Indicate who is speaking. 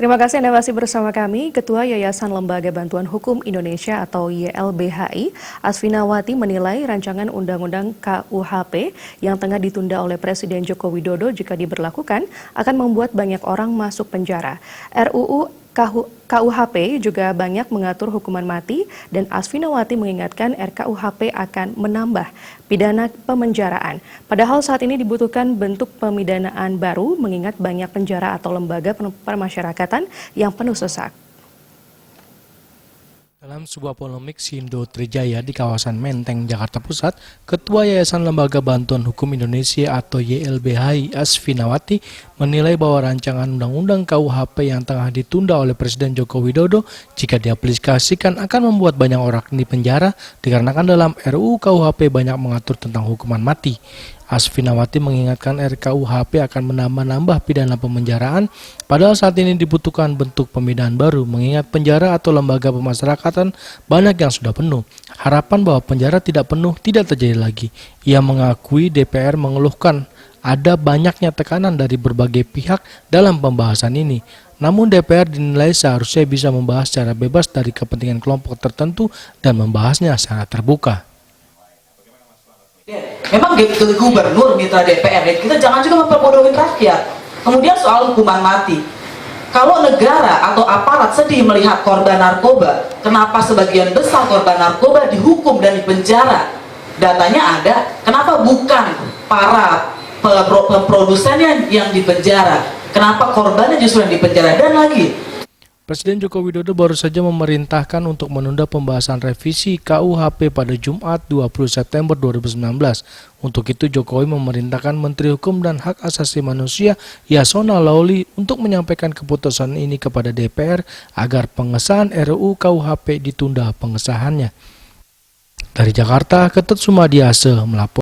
Speaker 1: Terima kasih Anda masih bersama kami. Ketua Yayasan Lembaga Bantuan Hukum Indonesia atau YLBHI, Asfinawati menilai rancangan Undang-Undang KUHP yang tengah ditunda oleh Presiden Joko Widodo jika diberlakukan akan membuat banyak orang masuk penjara. RUU KUHP juga banyak mengatur hukuman mati dan Asfinawati mengingatkan RKUHP akan menambah pidana pemenjaraan. Padahal saat ini dibutuhkan bentuk pemidanaan baru mengingat banyak penjara atau lembaga permasyarakatan yang penuh sesak.
Speaker 2: Dalam sebuah polemik Sindo Trijaya di kawasan Menteng, Jakarta Pusat, Ketua Yayasan Lembaga Bantuan Hukum Indonesia atau YLBHI Asfinawati menilai bahwa rancangan Undang-Undang KUHP yang tengah ditunda oleh Presiden Joko Widodo jika diaplikasikan akan membuat banyak orang di penjara dikarenakan dalam RUU KUHP banyak mengatur tentang hukuman mati. Asfinawati mengingatkan RKUHP akan menambah pidana pemenjaraan, padahal saat ini dibutuhkan bentuk pembinaan baru mengingat penjara atau lembaga pemasyarakatan banyak yang sudah penuh. Harapan bahwa penjara tidak penuh tidak terjadi lagi. Ia mengakui DPR mengeluhkan ada banyaknya tekanan dari berbagai pihak dalam pembahasan ini. Namun DPR dinilai seharusnya bisa membahas secara bebas dari kepentingan kelompok tertentu dan membahasnya secara terbuka.
Speaker 3: Memang gubernur mitra DPR, kita jangan juga memperbodohin rakyat. Kemudian soal hukuman mati, kalau negara atau aparat sedih melihat korban narkoba, kenapa sebagian besar korban narkoba dihukum dan dipenjara? Datanya ada, kenapa bukan para produsennya yang dipenjara? Kenapa korbannya justru yang dipenjara? Dan lagi,
Speaker 2: Presiden Joko Widodo baru saja memerintahkan untuk menunda pembahasan revisi KUHP pada Jumat 20 September 2019. Untuk itu Jokowi memerintahkan Menteri Hukum dan Hak Asasi Manusia Yasona Laoly untuk menyampaikan keputusan ini kepada DPR agar pengesahan RUU KUHP ditunda pengesahannya. Dari Jakarta, Ketut Sumadiase melapor.